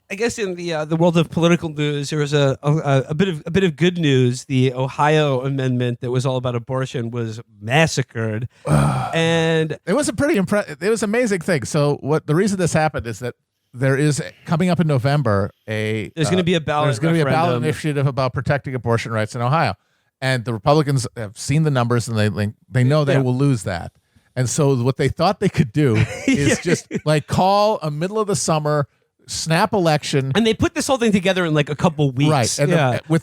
I guess in the world of political news, there was a bit of good news. The Ohio amendment that was all about abortion was massacred, and It was a pretty It was an amazing thing. So what the reason this happened is that there is coming up in November there's going to be a ballot. there's going to be a ballot referendum. initiative about protecting abortion rights in Ohio, and the Republicans have seen the numbers and they know they will lose that. And so what they thought they could do is just like call a middle of the summer snap election, and they put this whole thing together in like a couple weeks, right? And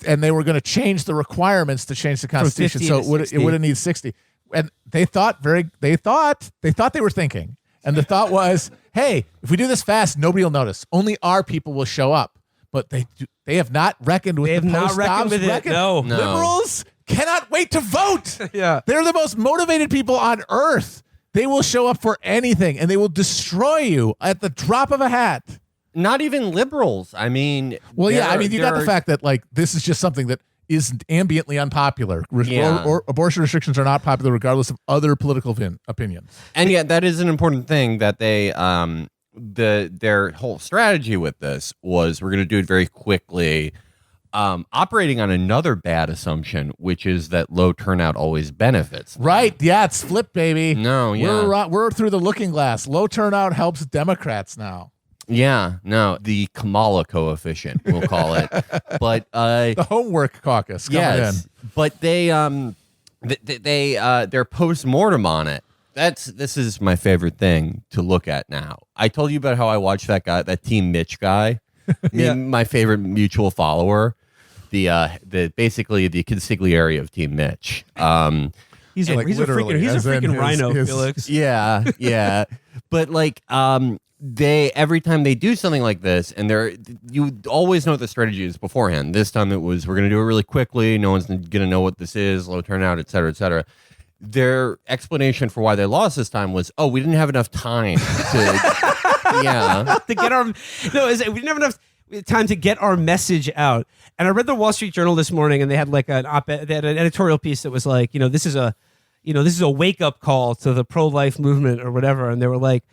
and they were going to change the requirements to change the Constitution, so it would have needed 60. And they thought they were thinking, and the thought was, hey, if we do this fast, nobody will notice. Only our people will show up. But they have not reckoned with the post-Dobbs record. No. Liberals cannot wait to vote. Yeah, they're the most motivated people on earth. They will show up for anything, and they will destroy you at the drop of a hat. Not even liberals. I mean, well, yeah. I mean, you got the fact that like this is just something that is ambiently unpopular. Or abortion restrictions are not popular, regardless of other political opinions. And yet, that is an important thing that they their whole strategy with this was we're going to do it very quickly, operating on another bad assumption, which is that low turnout always benefits. Right? Yeah, it's flipped, baby. No, yeah, we're through the looking glass. Low turnout helps Democrats now. Yeah, no, the Kamala coefficient, we'll call it. But the homework caucus coming in. But their post-mortem on it. This is my favorite thing to look at now. I told you about how I watched that Team Mitch guy. My favorite mutual follower. Basically the consigliere of Team Mitch. He's a freaking rhino, Felix. Yeah. But like they every time they do something like this, and you always know what the strategy is beforehand. This time it was we're going to do it really quickly. No one's going to know what this is. Low turnout, et cetera, et cetera. Their explanation for why they lost this time was, we didn't have enough time to to get our we didn't have enough time to get our message out. And I read the Wall Street Journal this morning, and they had like an op-ed, they had an editorial piece that was like, this is a wake up call to the pro-life movement or whatever. And they were like,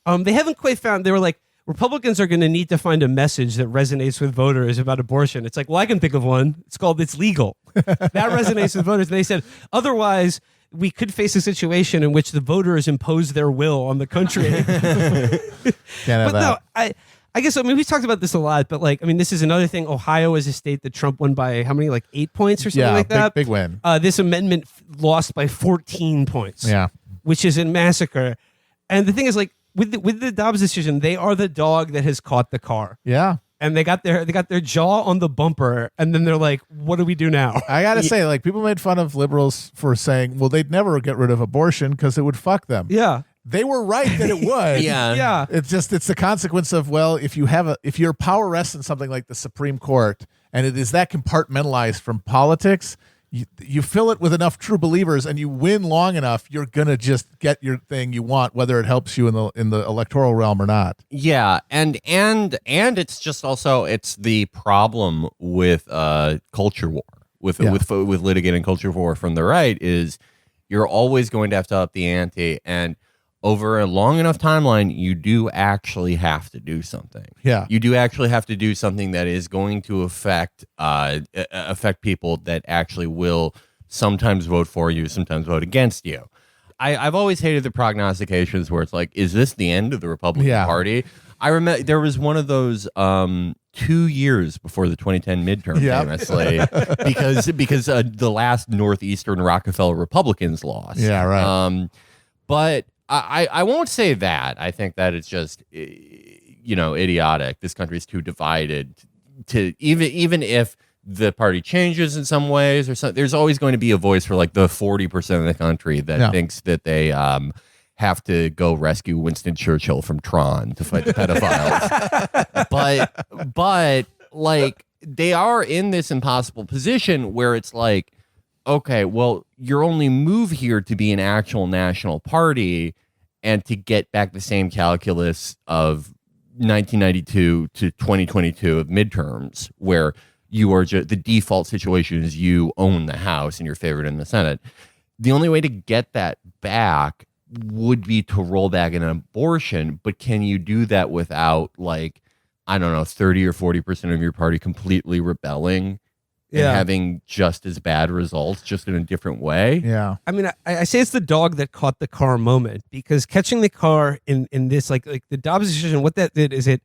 they haven't quite found. They were like, Republicans are going to need to find a message that resonates with voters about abortion. It's like, well, I can think of one. It's called "It's legal." That resonates with voters. And they said, otherwise, we could face a situation in which the voters impose their will on the country. No, I guess, we've talked about this a lot, but this is another thing. Ohio is a state that Trump won by how many, 8 points or something like that? Big win. This amendment lost by 14 points. Yeah. Which is a massacre. And the thing is, with the Dobbs decision, they are the dog that has caught the car. Yeah. And they got their jaw on the bumper, and then they're like, what do we do now? I got to say, people made fun of liberals for saying, well, they'd never get rid of abortion because it would fuck them. Yeah. They were right that it would. Yeah. It's the consequence of, if your power rests in something like the Supreme Court, and it is that compartmentalized from politics, you fill it with enough true believers and you win long enough, you're gonna just get your thing you want, whether it helps you in the electoral realm or not. Yeah, and it's just also it's the problem with culture war with litigating culture war from the right is you're always going to have to up the ante, and over a long enough timeline, you do actually have to do something. Yeah. You do actually have to do something that is going to affect people that actually will sometimes vote for you, sometimes vote against you. I've always hated the prognostications where it's like, is this the end of the Republican Party? I remember there was one of those 2 years before the 2010 midterm, famously, because the last Northeastern Rockefeller Republicans lost. Yeah, right. But I won't say that. I think that it's just, idiotic. This country is too divided to even if the party changes in some ways or something, there's always going to be a voice for the 40% of the country that thinks that they have to go rescue Winston Churchill from Tron to fight the pedophiles. but they are in this impossible position where it's like, okay, well, your only move here to be an actual national party and to get back the same calculus of 1992 to 2022 of midterms, where you are the default situation is you own the House and you're favored in the Senate. The only way to get that back would be to roll back an abortion, but can you do that without I don't know, 30 or 40% of your party completely rebelling and having just as bad results, just in a different way. Yeah. I mean, I say it's the dog that caught the car moment, because catching the car in this, like the Dobbs decision, what that did is it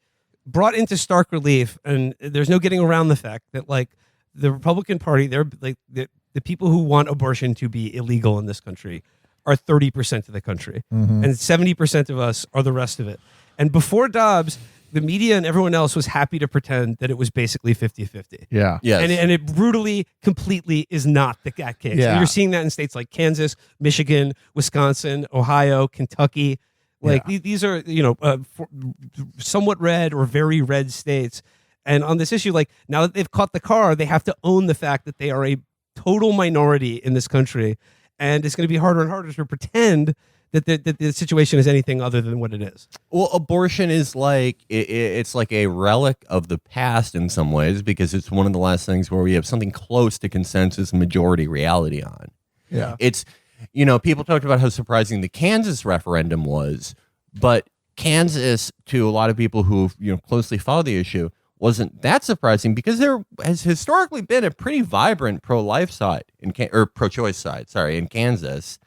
brought into stark relief, and there's no getting around the fact that like the Republican Party, they're like the people who want abortion to be illegal in this country are 30% of the country, and 70% of us are the rest of it. And before Dobbs, the media and everyone else was happy to pretend that it was basically 50-50. Yeah. Yes. And it brutally, completely is not that case. Yeah. And you're seeing that in states like Kansas, Michigan, Wisconsin, Ohio, Kentucky. Like these are, somewhat red or very red states. And on this issue, like now that they've caught the car, they have to own the fact that they are a total minority in this country. And it's going to be harder and harder to pretend that the situation is anything other than what it is. Well, abortion is like it's like a relic of the past in some ways, because it's one of the last things where we have something close to consensus majority reality on. Yeah. It's, people talked about how surprising the Kansas referendum was, but Kansas, to a lot of people who closely follow the issue, wasn't that surprising, because there has historically been a pretty vibrant pro-life side or pro-choice side, in Kansas.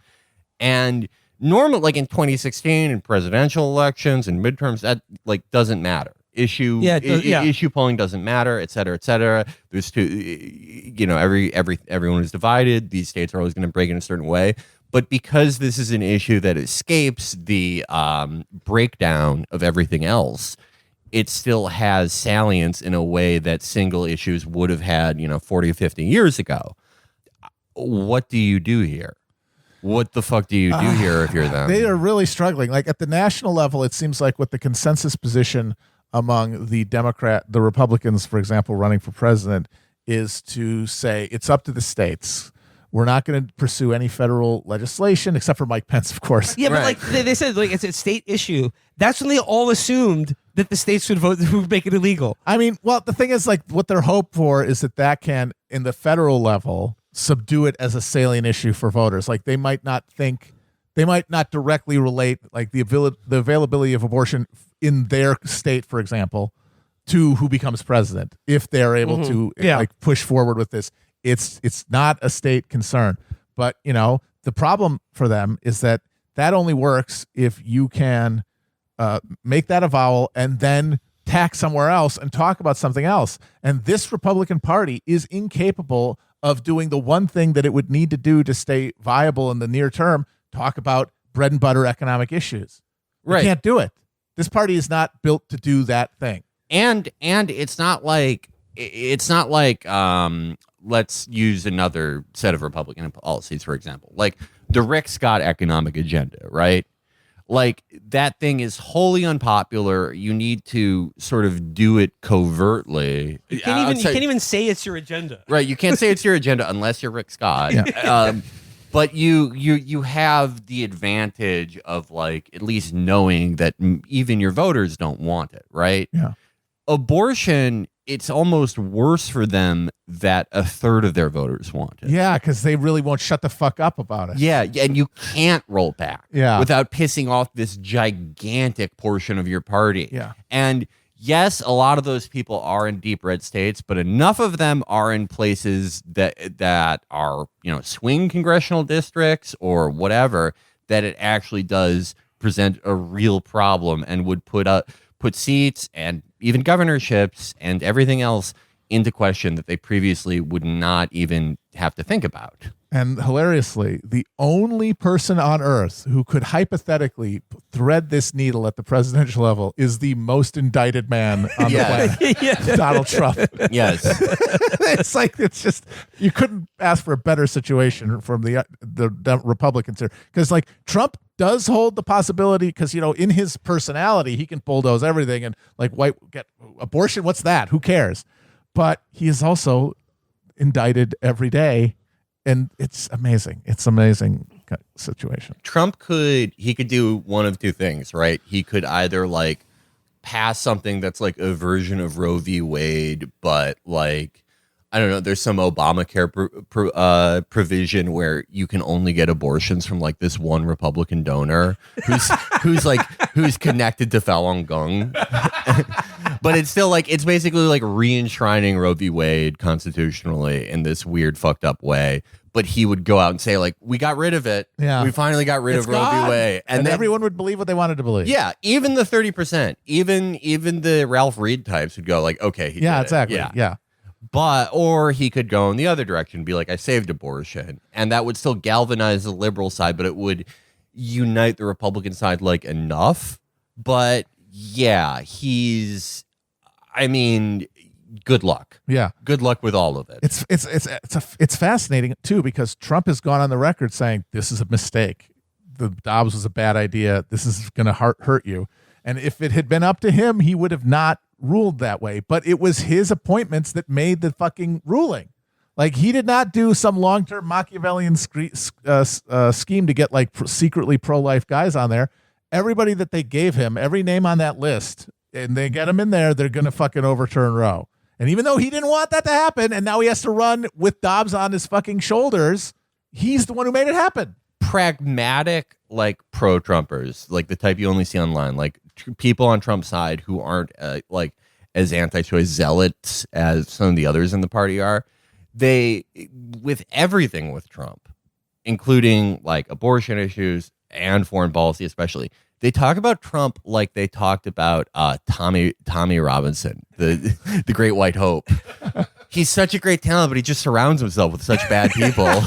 And normally, like in 2016 in presidential elections and midterms, that like doesn't matter. Issue polling doesn't matter, et cetera, et cetera. There's everyone is divided. These states are always going to break in a certain way. But because this is an issue that escapes the breakdown of everything else, it still has salience in a way that single issues would have had, 40 or 50 years ago. What do you do here? What the fuck do you do here if you're them? They are really struggling. Like at the national level, it seems like with the consensus position among the Republicans, for example, running for president, is to say it's up to the states. We're not going to pursue any federal legislation, except for Mike Pence, of course. Yeah, but like they said, like it's a state issue. That's when they all assumed that the states would make it illegal. I mean, well, the thing is, like, what their hope for is that can, in the federal level, subdue it as a salient issue for voters. Like they might not directly relate like the availability of abortion in their state, for example, to who becomes president. If they're able to like push forward with this, it's not a state concern. But the problem for them is that only works if you can make that avowal and then tack somewhere else and talk about something else. And this Republican Party is incapable of doing the one thing that it would need to do to stay viable in the near term, talk about bread and butter economic issues. They can't do it. This party is not built to do that thing. And it's not like let's use another set of Republican policies, for example. Like the Rick Scott economic agenda, right? Like that thing is wholly unpopular. You need to sort of do it covertly. You can't even say it's your agenda. Right. You can't say it's your agenda unless you're Rick Scott. Yeah. But you have the advantage of like at least knowing that even your voters don't want it, right? Yeah. Abortion, it's almost worse for them that a third of their voters want it. Yeah, because they really won't shut the fuck up about it. Yeah, and you can't roll back without pissing off this gigantic portion of your party. Yeah. And yes, a lot of those people are in deep red states, but enough of them are in places that are, swing congressional districts or whatever, that it actually does present a real problem and would put seats and even governorships and everything else into question that they previously would not even have to think about. And hilariously, the only person on earth who could hypothetically thread this needle at the presidential level is the most indicted man on the planet, Donald Trump. Yes. it's just, you couldn't ask for a better situation from the Republicans here. Because like Trump does hold the possibility, because, in his personality, he can bulldoze everything and like get abortion. What's that? Who cares? But he is also indicted every day. And it's amazing. It's an amazing situation. Trump could do one of two things, right? He could either like pass something that's like a version of Roe v. Wade, but like I don't know, there's some Obamacare provision where you can only get abortions from like this one Republican donor who's connected to Falun Gong. But it's still like, it's basically like re-enshrining Roe v. Wade constitutionally in this weird fucked up way. But he would go out and say like, we got rid of it. Yeah. We finally got rid of Roe v. Wade. And then everyone would believe what they wanted to believe. yeah, even the 30%, even the Ralph Reed types would go like, okay, he did it. Exactly. Yeah. But, or he could go in the other direction and be like, I saved abortion. And that would still galvanize the liberal side, but it would unite the Republican side like enough. But yeah, good luck. Yeah. Good luck with all of it. It's fascinating too, because Trump has gone on the record saying this is a mistake. The Dobbs was a bad idea. This is going to hurt you. And if it had been up to him, he would have not ruled that way. But it was his appointments that made the fucking ruling. Like, he did not do some long-term Machiavellian scheme to get like secretly pro-life guys on there. Everybody that they gave him, every name on that list, and they get him in there, they're going to fucking overturn Roe. And even though he didn't want that to happen, and now he has to run with Dobbs on his fucking shoulders, he's the one who made it happen. Pragmatic, like pro-Trumpers, like the type you only see online, like people on Trump's side who aren't like as anti-choice zealots as some of the others in the party are. They, with everything with Trump, including like abortion issues and foreign policy especially, they talk about Trump like they talked about Tommy Robinson, the great white hope. He's such a great talent, but he just surrounds himself with such bad people.